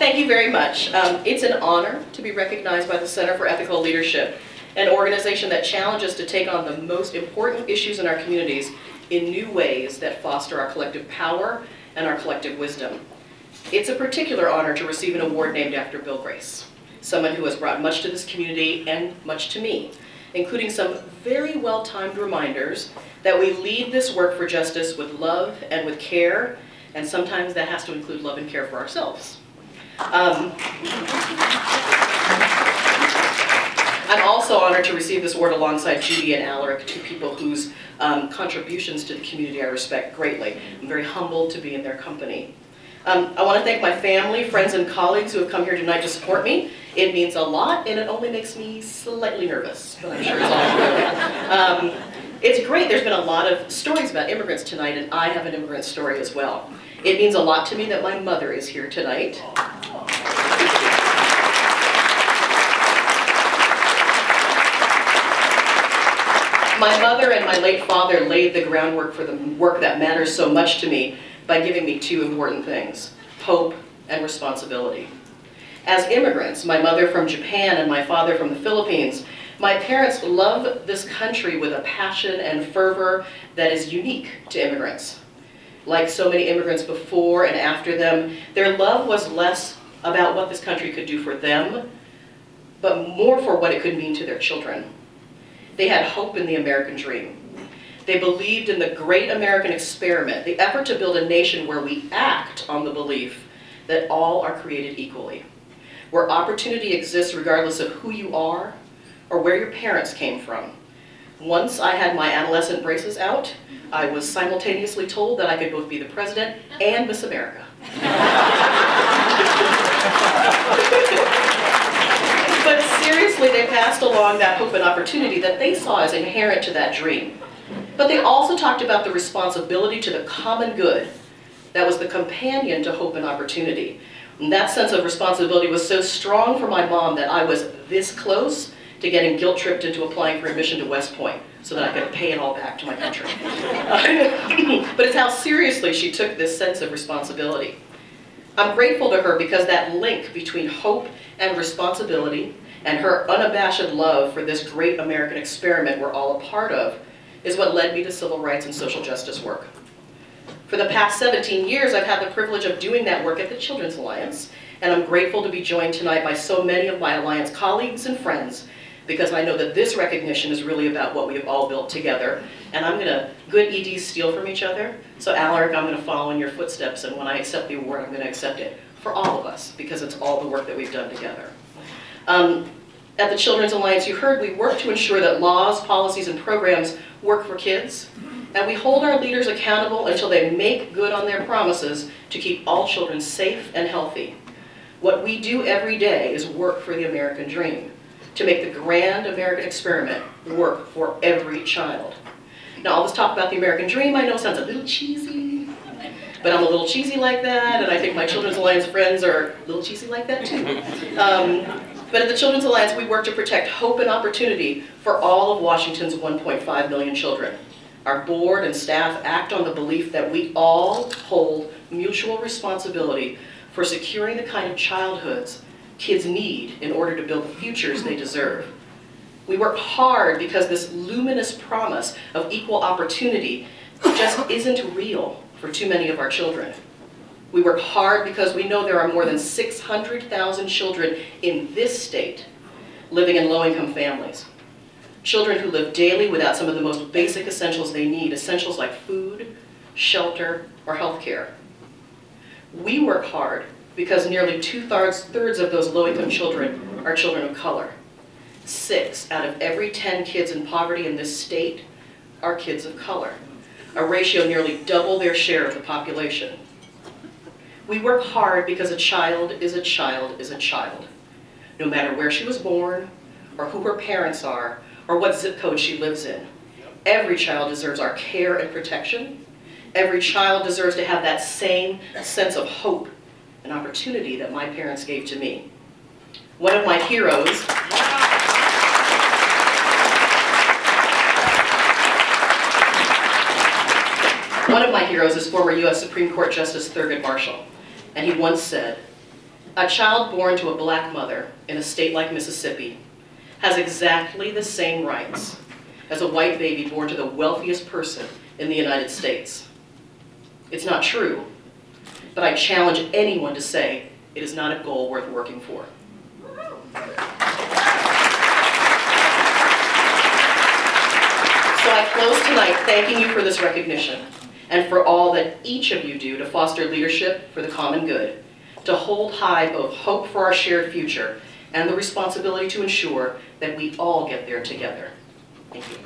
Thank you very much. It's an honor to be recognized by the Center for Ethical Leadership, an organization that challenges to take on the most important issues in our communities in new ways that foster our collective power and our collective wisdom. It's a particular honor to receive an award named after Bill Grace, someone who has brought much to this community and much to me, including some very well-timed reminders that we lead this work for justice with love and with care, and sometimes that has to include love and care for ourselves. I'm also honored to receive this award alongside Judy and Alaric, two people whose contributions to the community I respect greatly. I'm very humbled to be in their company. I want to thank my family, friends, and colleagues who have come here tonight to support me. It means a lot, and it only makes me slightly nervous, but I'm sure it's all good. It's great. There's been a lot of stories about immigrants tonight, and I have an immigrant story as well. It means a lot to me that my mother is here tonight. My mother and my late father laid the groundwork for the work that matters so much to me by giving me two important things: hope and responsibility. As immigrants, my mother from Japan and my father from the Philippines, my parents love this country with a passion and fervor that is unique to immigrants. Like so many immigrants before and after them, their love was less about what this country could do for them, but more for what it could mean to their children. They had hope in the American dream. They believed in the great American experiment, the effort to build a nation where we act on the belief that all are created equally, where opportunity exists regardless of who you are or where your parents came from. Once I had my adolescent braces out, I was simultaneously told that I could both be the president and Miss America. But seriously, they passed along that hope and opportunity that they saw as inherent to that dream. But they also talked about the responsibility to the common good that was the companion to hope and opportunity. And that sense of responsibility was so strong for my mom that I was this close to getting guilt-tripped into applying for admission to West Point so that I could pay it all back to my country. But it's how seriously she took this sense of responsibility. I'm grateful to her because that link between hope and responsibility and her unabashed love for this great American experiment we're all a part of is what led me to civil rights and social justice work. For the past 17 years, I've had the privilege of doing that work at the Children's Alliance, and I'm grateful to be joined tonight by so many of my Alliance colleagues and friends, because I know that this recognition is really about what we have all built together. And I'm gonna, good EDs steal from each other, so Alaric, I'm gonna follow in your footsteps, and when I accept the award, I'm gonna accept it for all of us, because it's all the work that we've done together. At the Children's Alliance, you heard we work to ensure that laws, policies, and programs work for kids, and we hold our leaders accountable until they make good on their promises to keep all children safe and healthy. What we do every day is work for the American dream, to make the grand American experiment work for every child. Now, all this talk about the American dream, I know sounds a little cheesy, but I'm a little cheesy like that, and I think my Children's Alliance friends are a little cheesy like that too. But at the Children's Alliance, we work to protect hope and opportunity for all of Washington's 1.5 million children. Our board and staff act on the belief that we all hold mutual responsibility for securing the kind of childhoods kids need in order to build the futures they deserve. We work hard because this luminous promise of equal opportunity just isn't real for too many of our children. We work hard because we know there are more than 600,000 children in this state living in low-income families. Children who live daily without some of the most basic essentials they need, essentials like food, shelter, or health care. We work hard because nearly two-thirds of those low-income children are children of color. 6 out of every 10 kids in poverty in this state are kids of color, a ratio nearly double their share of the population. We work hard because a child is a child is a child, no matter where she was born, or who her parents are, or what zip code she lives in. Every child deserves our care and protection. Every child deserves to have that same sense of hope and opportunity that my parents gave to me. One of my heroes, is former US Supreme Court Justice Thurgood Marshall. And he once said, A child born to a black mother in a state like Mississippi has exactly the same rights as a white baby born to the wealthiest person in the United States. It's not true, but I challenge anyone to say it is not a goal worth working for. So I close tonight thanking you for this recognition and for all that each of you do to foster leadership for the common good, to hold high both hope for our shared future and the responsibility to ensure that we all get there together. Thank you.